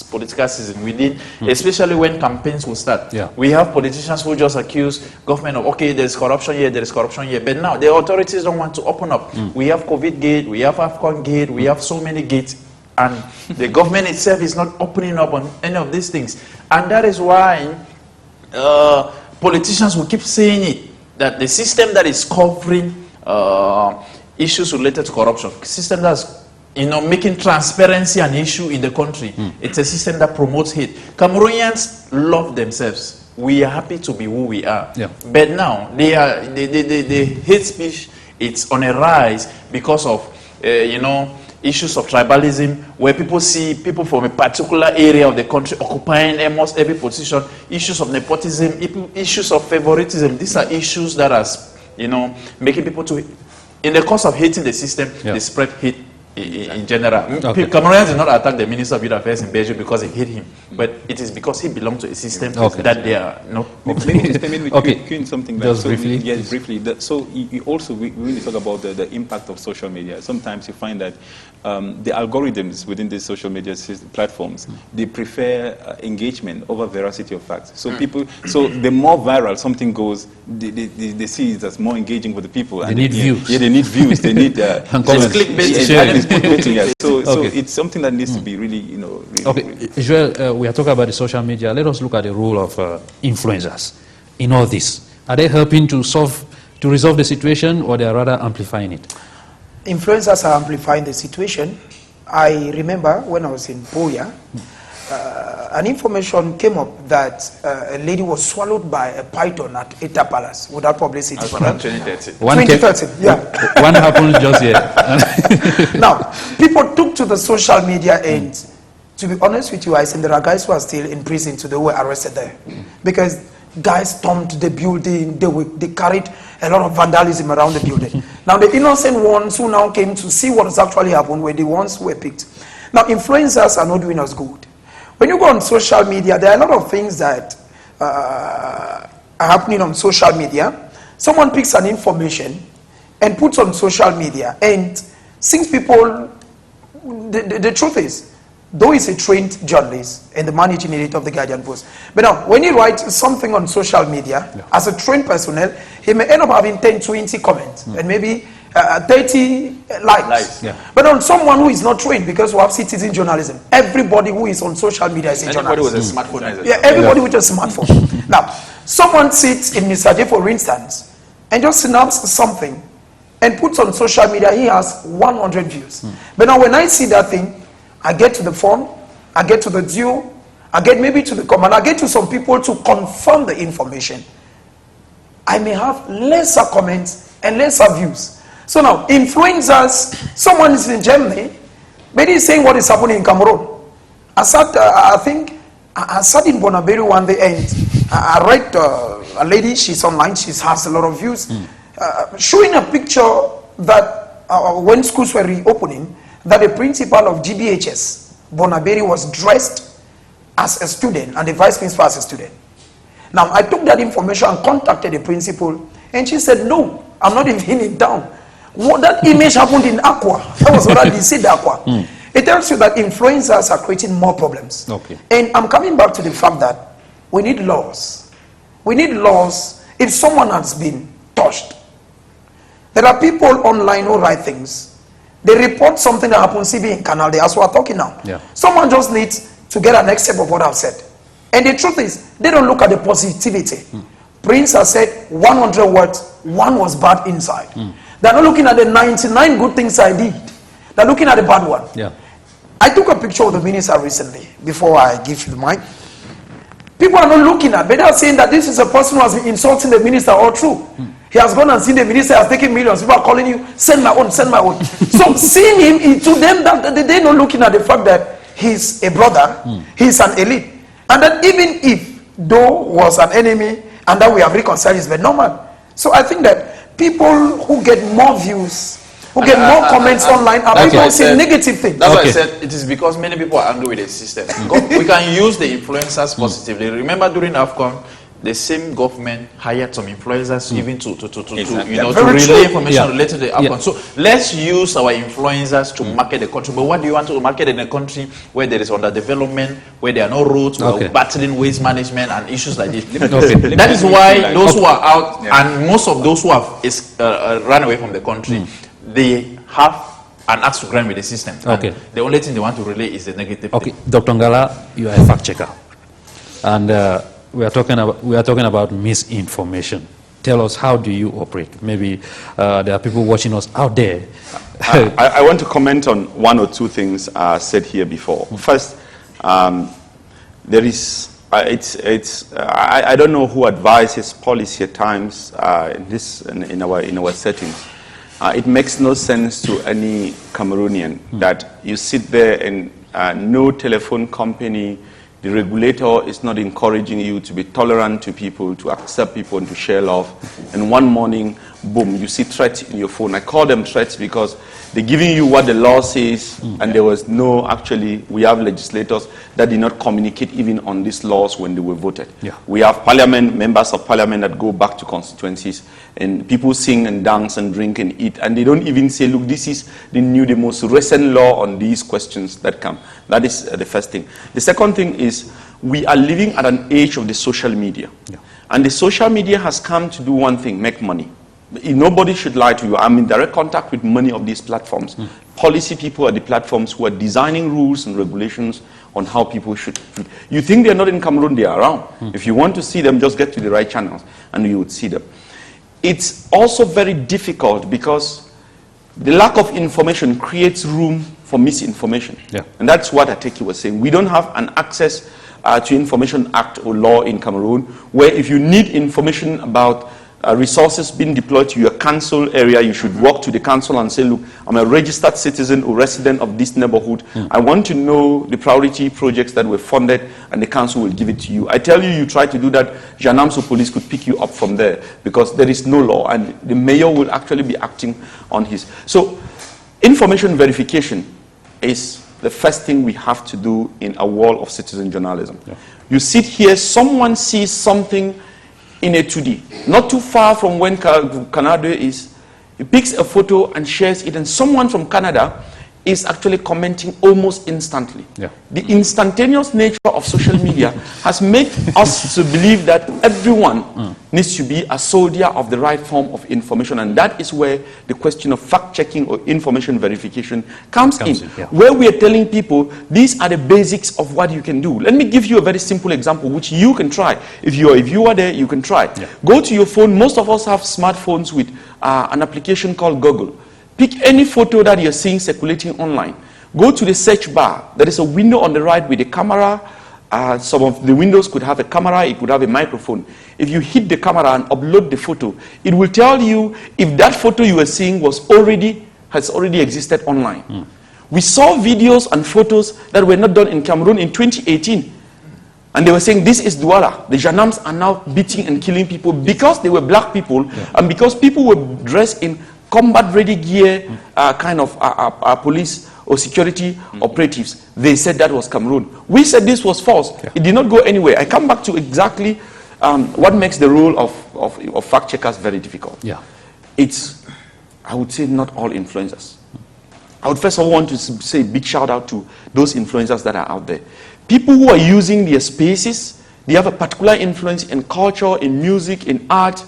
political season, especially when campaigns will start. Yeah. We have politicians who just accuse government of, okay, there's corruption here, there's corruption here, but now the authorities don't want to open up. We have COVID gate, we have AFCON gate, we have so many gates, and the government itself is not opening up on any of these things. And that is why politicians will keep saying it, that the system that is covering issues related to corruption, system that's making transparency an issue in the country, it's a system that promotes hate. Cameroonians love themselves. We are happy to be who we are. Yeah. But now the hate speech, it's on a rise because of issues of tribalism, where people see people from a particular area of the country occupying almost every position, issues of nepotism, issues of favoritism. These are issues that are, making people to, in the course of hating the system, they spread hate in general. Okay. Cameroonians did not attack the Minister of Youth Affairs in Belgium because they hate him, but it is because he belongs to a system that they are not. Maybe just something like just briefly. Yes, briefly. So you also we really talk about the impact of social media. Sometimes you find that the algorithms within these social media platforms, they prefer engagement over veracity of facts. So so the more viral something goes, they see it as more engaging with the people. They need views. Yeah, they need views. They need clickbait. So it's something that needs to be really, Joel, we are talking about the social media. Let us look at the role of influencers in all this. Are they helping to resolve the situation, or they are rather amplifying it? Influencers are amplifying the situation. I remember when I was in Boya, an information came up that a lady was swallowed by a python at Eta Palace without publicity. 2013. 2013, yeah. One happened just yet. Now, people took to the social media, and to be honest with you, I think there are guys who are still in prison today who were arrested there. Because guys stormed the building, they carried a lot of vandalism around the building. Now, the innocent ones who now came to see what has actually happened were the ones who were picked. Now, influencers are not doing us good. When you go on social media, there are a lot of things that are happening on social media. Someone picks an information and puts on social media, and since people, the truth is, though he's a trained journalist and the managing editor of the Guardian Post, but now when he writes something on social media, as a trained personnel, he may end up having 10, 20 comments and maybe 30 likes. Yeah. But on someone who is not trained, because we have citizen journalism, everybody who is on social media is a journalist. Everybody with a smartphone. Yeah, everybody with a smartphone. Now, someone sits in Mr. for instance, and just snaps something and puts on social media, he has 100 views. But now when I see that thing, I get to the phone, I get to the duo, I get maybe to the command, I get to some people to confirm the information. I may have lesser comments and lesser views. So now, influencers, someone is in Germany, but he's saying what is happening in Cameroon. I think I sat in Bonaberi one day and I read a lady, she's online, she has a lot of views, showing a picture that when schools were reopening, that the principal of GBHS, Bonaberi, was dressed as a student and the vice principal as a student. Now, I took that information and contacted the principal, and she said, no, I'm not even in town. What that image happened in Aqua. That was what I said, Aqua. It tells you that influencers are creating more problems. Okay. And I'm coming back to the fact that we need laws. We need laws if someone has been touched. There are people online who write things. They report something that happens even in Canal, as we are talking now. Yeah. Someone just needs to get an next step of what I've said. And the truth is, they don't look at the positivity. Prince has said 100 words, one was bad inside. They're not looking at the 99 good things I did. They're looking at the bad one. Yeah. I took a picture of the minister recently, before I give you the mic. People are not looking at, but they are saying that this is a person who has been insulting the minister all through. He has gone and seen the minister, has taken millions. People are calling you, send my own, send my own. So seeing him, to them, that they're not looking at the fact that he's a brother, he's an elite. And that even if Doe was an enemy, and that we have reconciled, is very normal. So I think that people who get more views, who get more comments online, are people who say negative things. That's why I said it is because many people are angry with the system. We can use the influencers positively. Remember during AFCON, the same government hired some influencers even to relay information related to the AFCON. So let's use our influencers to market the country. But what do you want to market in a country where there is underdevelopment, where there are no roads, where battling waste management and issues like this? That is why those who are out, and most of those who have run away from the country, they have an axe to grind with the system. And the only thing they want to relay is the negative thing. Dr. Ngala, you are a fact checker. And we are talking about misinformation. Tell us, how do you operate? Maybe there are people watching us out there. I want to comment on one or two things said here before. First, there is I don't know who advises policy at times in our settings. It makes no sense to any Cameroonian that you sit there and no telephone company, the regulator is not encouraging you to be tolerant to people, to accept people, and to share love. And one morning, boom, you see threats in your phone. I call them threats because they're giving you what the law says, and there was no, actually, we have legislators that did not communicate even on these laws when they were voted. We have parliament, members of parliament that go back to constituencies, and people sing and dance and drink and eat, and they don't even say, look, this is the most recent law on these questions that come. That is the first thing. The second thing is, we are living at an age of the social media. And the social media has come to do one thing, make money. Nobody should lie to you. I'm in direct contact with many of these platforms. Policy people are the platforms who are designing rules and regulations on how people should. You think they're not in Cameroon, they are around. If you want to see them, just get to the right channels and you would see them. It's also very difficult because the lack of information creates room for misinformation. And that's what Ateki was saying. We don't have an access to Information Act or law in Cameroon, where if you need information about resources being deployed to your council area, you should walk to the council and say, look, I'm a registered citizen or resident of this neighborhood. I want to know the priority projects that were funded, and the council will give it to you. I tell you, you try to do that, Janamso police could pick you up from there because there is no law, and the mayor will actually be acting on his. So information verification is the first thing we have to do in a world of citizen journalism. You sit here, someone sees something in a 2D, not too far from when Canada is, he picks a photo and shares it, and someone from Canada is actually commenting almost instantly. The instantaneous nature of social media has made us to believe that everyone needs to be a soldier of the right form of information, and that is where the question of fact-checking or information verification comes in. Where we are telling people, these are the basics of what you can do. Let me give you a very simple example, which you can try. If you are there, you can try. Go to your phone. Most of us have smartphones with an application called Google. Pick any photo that you're seeing circulating online. Go to the search bar. There is a window on the right with a camera. Some of the windows could have a camera, it could have a microphone. If you hit the camera and upload the photo, it will tell you if that photo you are seeing has already existed online. We saw videos and photos that were not done in Cameroon in 2018. And they were saying, this is Douala. The Janams are now beating and killing people because they were black people and because people were dressed in combat-ready gear, kind of police or security operatives. They said that was Cameroon. We said this was false. It did not go anywhere. I come back to exactly what makes the role of fact-checkers very difficult. It's, I would say, not all influencers. I would first of all want to say a big shout out to those influencers that are out there. People who are using their spaces, they have a particular influence in culture, in music, in art,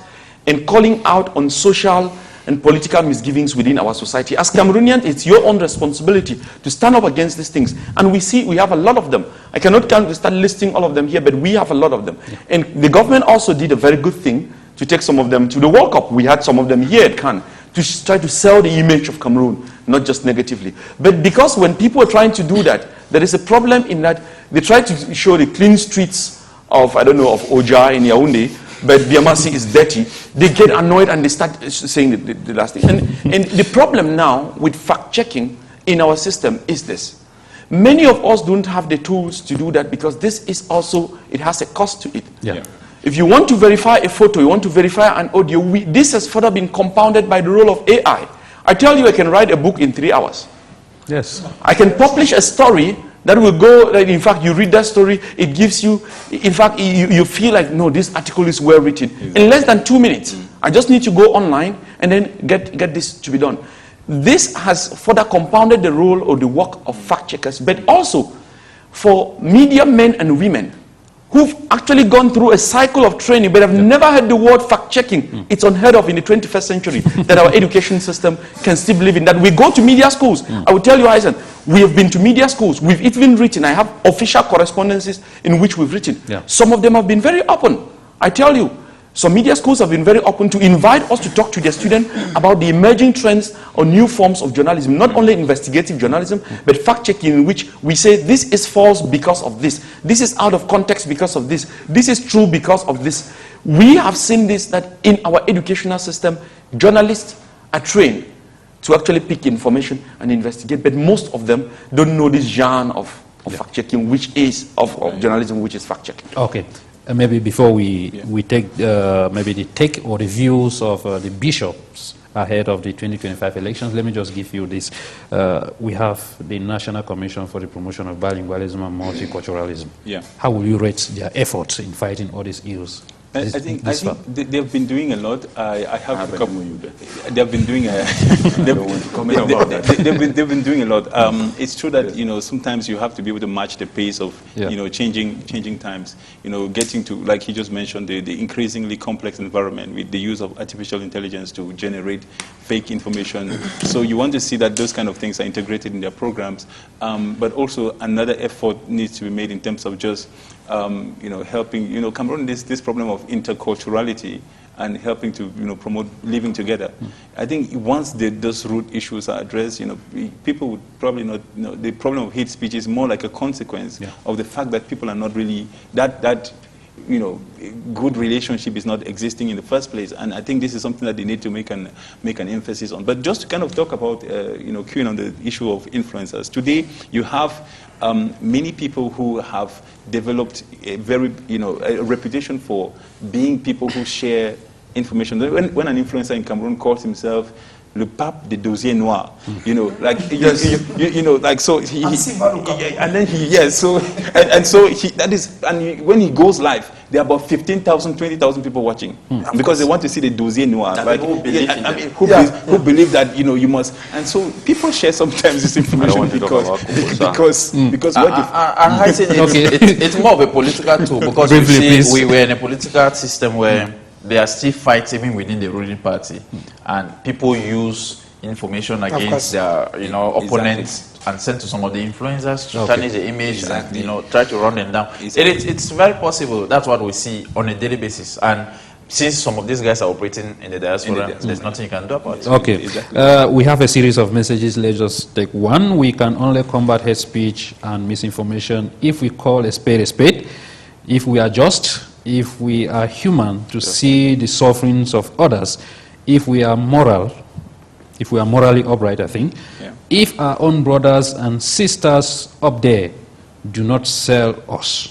and calling out on social and political misgivings within our society. As Cameroonians, it's your own responsibility to stand up against these things. And we see we have a lot of them. I cannot start listing all of them here, but we have a lot of them. And the government also did a very good thing to take some of them to the World Cup. We had some of them here at Canal to try to sell the image of Cameroon, not just negatively. But because when people are trying to do that, there is a problem in that they try to show the clean streets of, I don't know, of Oja in Yaoundé, but Biamasi is dirty. They get annoyed and they start saying the last thing. And the problem now with fact-checking in our system is this. Many of us don't have the tools to do that because this is also, it has a cost to it. If you want to verify a photo, you want to verify an audio, this has further been compounded by the role of AI. I tell you, I can write a book in 3 hours. I can publish a story that will go, in fact, you read that story, it gives you, in fact, you feel like, no, this article is well written. In less than 2 minutes, I just need to go online and then get this to be done. This has further compounded the role or the work of fact-checkers, but also for media men and women who've actually gone through a cycle of training but have never heard the word fact-checking. It's unheard of in the 21st century that our education system can still believe in that. We go to media schools. I will tell you, Hyncenth, we have been to media schools. We've even written. I have official correspondences in which we've written. Some of them have been very open. I tell you, some media schools have been very open to invite us to talk to their students about the emerging trends or new forms of journalism, not only investigative journalism, but fact-checking in which we say this is false because of this. This is out of context because of this. This is true because of this. We have seen this, that in our educational system, journalists are trained to actually pick information and investigate, but most of them don't know this genre of fact-checking, which is, of journalism, which is fact-checking. Maybe before we take maybe the take or the views of the bishops ahead of the 2025 elections, let me just give you this. We have the National Commission for the Promotion of Bilingualism and Multiculturalism. How will you rate their efforts in fighting all these ills? I think they've been doing a lot. I have a couple. They've been doing they've been doing a lot. It's true that sometimes you have to be able to match the pace of changing times. Getting to, like he just mentioned, the increasingly complex environment with the use of artificial intelligence to generate fake information. So you want to see that those kind of things are integrated in their programs. But also another effort needs to be made in terms of just helping, Cameroon, this problem of interculturality and helping to, promote living together. I think once those root issues are addressed, people would probably not, the problem of hate speech is more like a consequence of the fact that people are not really, that good relationship is not existing in the first place. And I think this is something that they need to make an emphasis on. But just to kind of talk about, queuing on the issue of influencers. Today, you have many people who have developed a very, a reputation for being people who share information. When an influencer in Cameroon calls himself le pape des dossiers noirs, like like so and then when he goes live, there are about 15,000, 20,000 people watching because they want to see the dossier noir. Like, who believe that you must, and so people share sometimes this information because it's more of a political tool because we were in a political system where there are still fights even within the ruling party, and people use information against their opponents and send to some of the influencers to tarnish the image and try to run them down. It's very possible. That's what we see on a daily basis. And since some of these guys are operating in the diaspora, there's nothing you can do about it. We have a series of messages. Let's just take one. We can only combat hate speech and misinformation if we call a spade, if we are just, if we are human to see the sufferings of others, if we are moral, if we are morally upright, I think, if our own brothers and sisters up there do not sell us.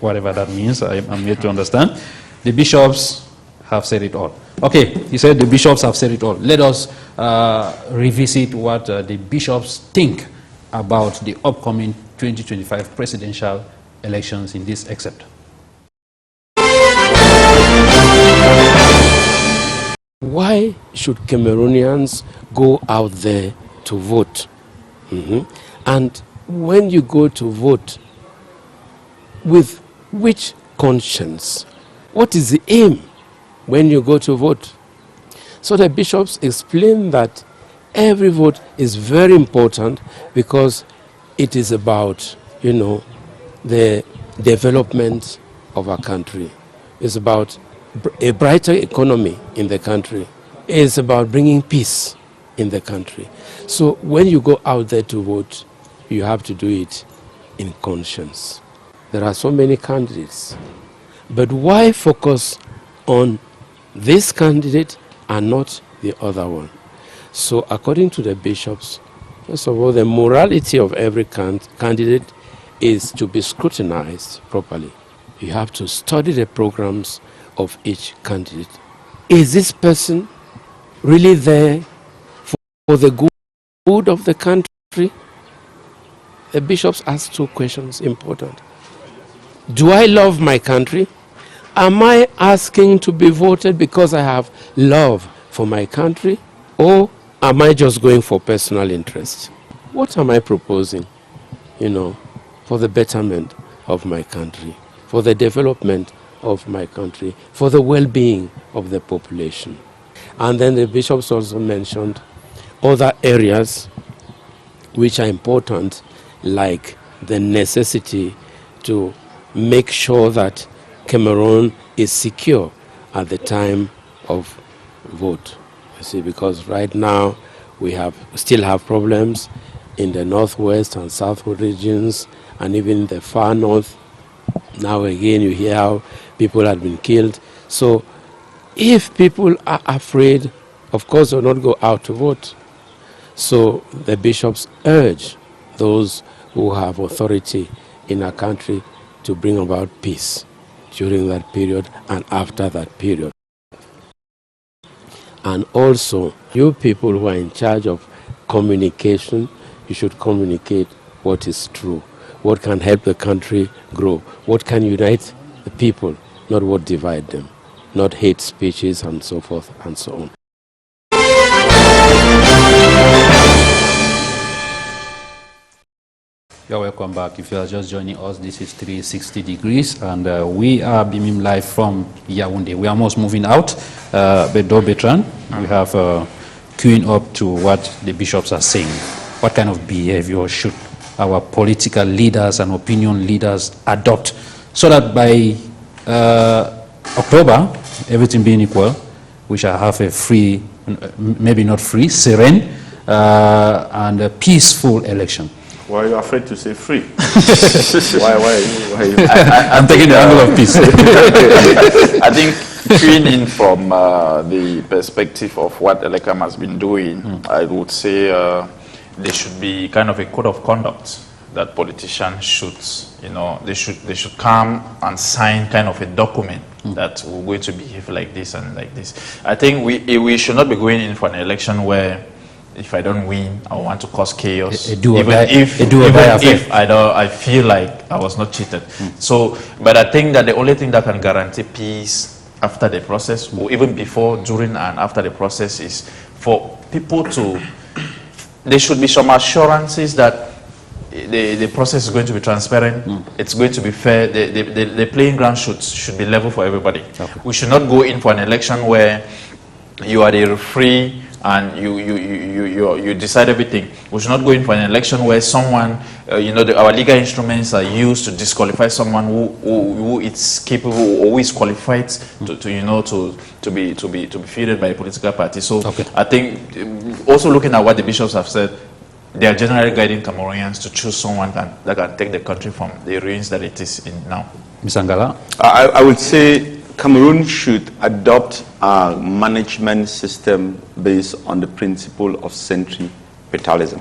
whatever that means. I'm yet to understand. The bishops have said it all. Okay, he said the bishops have said it all. Let us revisit what the bishops think about the upcoming 2025 presidential elections in this excerpt. Why should Cameroonians go out there to vote? And when you go to vote, with which conscience? What is the aim when you go to vote? So the bishops explain that every vote is very important because it is about, the development of our country. It's about a brighter economy in the country. It's about bringing peace in the country. So when you go out there to vote, you have to do it in conscience. There are so many candidates, but why focus on this candidate and not the other one? So according to the bishops, first of all, the morality of every candidate is to be scrutinized properly. You have to study the programs of each candidate. Is this person really there for the good of the country? The bishops ask two questions important. Do I love my country? Am I asking to be voted because I have love for my country? Or am I just going for personal interest? What am I proposing, for the betterment of my country, for the development of my country, for the well-being of the population? And then the bishops also mentioned other areas which are important, like the necessity to make sure that Cameroon is secure at the time of vote. You see, because right now we still have problems in the northwest and southwest regions, and even the far north. Now again you hear how people have been killed. So if people are afraid, of course they'll not go out to vote. So the bishops urge those who have authority in our country to bring about peace during that period and after that period. And also, you people who are in charge of communication, you should communicate what is true, what can help the country grow, what can unite the people, not what divide them, not hate speeches and so forth and so on. You're welcome back. If you are just joining us, this is 360 Degrees, and we are beaming live from Yaoundé. We are almost moving out, but Bertrand, we have queuing up to what the bishops are saying. What kind of behavior should our political leaders and opinion leaders adopt so that by October, everything being equal, we shall have a free, maybe not free, serene, and a peaceful election? Why are you afraid to say free? why I'm taking the angle of peace. I think queuing in from the perspective of what Elekam has been doing, I would say there should be kind of a code of conduct that politicians should, they should come and sign kind of a document that we're going to behave like this and like this. I think we should not be going in for an election where if I don't win, I want to cause chaos. Even if I feel like I was not cheated. So, but I think that the only thing that can guarantee peace after the process, or even before, during, and after the process, is for people to. There should be some assurances that the process is going to be transparent. It's going to be fair. The playing ground should be level for everybody. Okay. We should not go in for an election where you are the referee and you decide everything. We should not go in for an election where someone, our legal instruments are used to disqualify someone who is capable or who is qualified to be fielded by a political party. So okay. I think also looking at what the bishops have said, they are generally guiding Cameroonians to choose someone that can take the country from the ruins that it is in now. Ms. Angala? I would say Cameroon should adopt a management system based on the principle of centripetalism.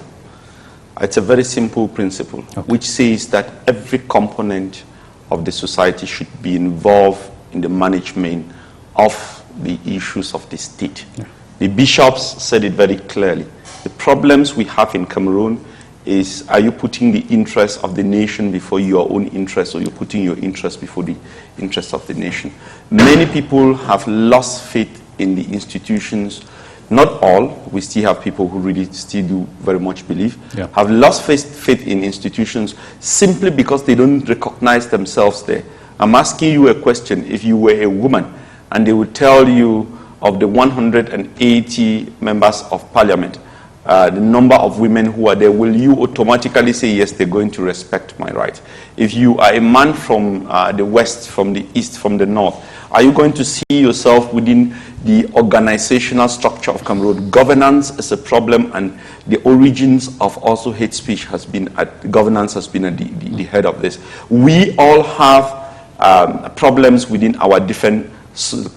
It's a very simple principle, okay, which says that every component of the society should be involved in the management of the issues of the state. Yeah. The bishops said it very clearly. The problems we have in Cameroon is, are you putting the interest of the nation before your own interest, or you're putting your interest before the interest of the nation? Many people have lost faith in the institutions. Not all, we still have people who really still do very much believe, have lost faith in institutions simply because they don't recognize themselves there. I'm asking you a question. If you were a woman and they would tell you of the 180 members of parliament, the number of women who are there, will you automatically say, yes, they're going to respect my rights? If you are a man from the west, from the east, from the north, are you going to see yourself within the organizational structure of Cameroon? Governance is a problem, and the origins of also hate speech has been governance has been at the head of this. We all have problems within our different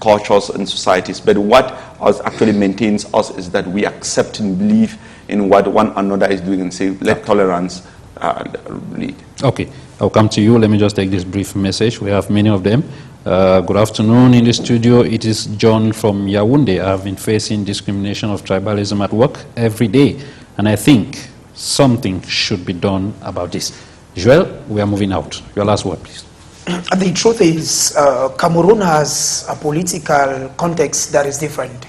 cultures and societies, but what actually maintains us is that we accept and believe in what one another is doing and say, let tolerance lead. Okay, I'll come to you. Let me just take this brief message. We have many of them. Good afternoon in the studio. It is John from Yaoundé. I've been facing discrimination of tribalism at work every day, and I think something should be done about this. Joel, we are moving out. Your last word, please. The truth is, Cameroon has a political context that is different.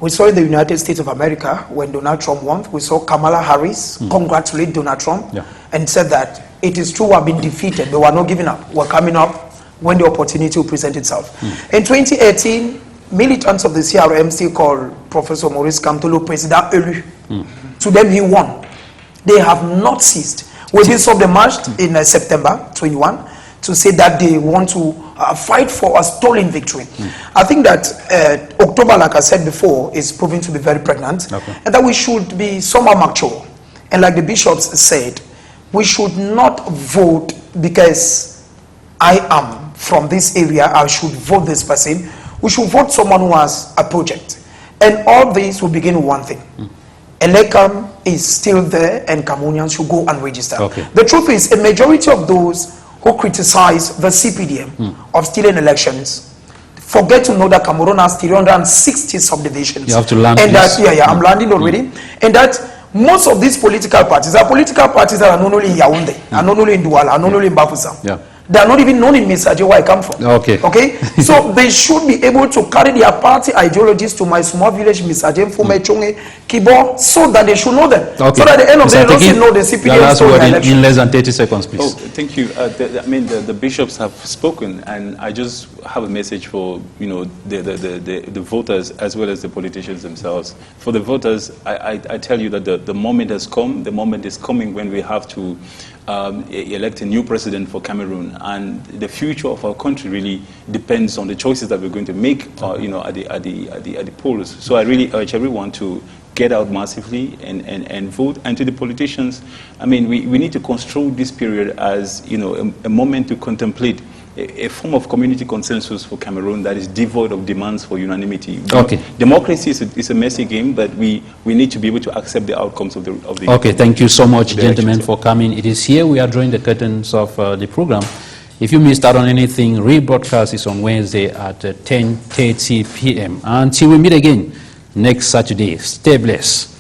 We saw in the United States of America when Donald Trump won, we saw Kamala Harris congratulate Donald Trump and said that it is true we have been defeated, but we are not giving up. We're coming up when the opportunity will present itself. In 2018, militants of the CRM still called Professor Maurice Kamto le président élu. To them, he won. They have not ceased. We just saw the march in September 21 to say that they want to fight for a stolen victory. I think that October, like I said before, is proving to be very pregnant, and that we should be somewhat mature. And like the bishops said, we should not vote because I am from this area, I should vote this person. We should vote someone who has a project. And all this will begin with one thing. Elecam is still there, and Cameroonians should go and register. The truth is, a majority of those who criticize the CPDM of stealing elections forget to know that Cameroon has 360 subdivisions. You have to land, and that, I'm landing already. And that most of these political parties are political parties that are not only in Yaoundé, are not only in Douala, are not only in Bafoussam. They are not even known in Misaje, where I come from. So they should be able to carry their party ideologies to my small village, Misaje, Fume, Chonge, Kibo, so that they should know them. So that at the end of the day, they don't know the CPDM story in less than 30 seconds, please. Thank you. I mean, the bishops have spoken, and I just have a message for the voters as well as the politicians themselves. For the voters, I tell you that the moment has come. The moment is coming when we have to elect a new president for Cameroon, and the future of our country really depends on the choices that we're going to make, at the polls. So I really urge everyone to get out massively and vote. And to the politicians, I mean, we need to construe this period as a moment to contemplate a form of community consensus for Cameroon that is devoid of demands for unanimity. Democracy is a messy game, but we need to be able to accept the outcomes of the thank you so much, gentlemen, for coming. It is here we are drawing the curtains of the program. If you missed out on anything, rebroadcast is on Wednesday at 10:30 p.m. Until we meet again next Saturday, stay blessed.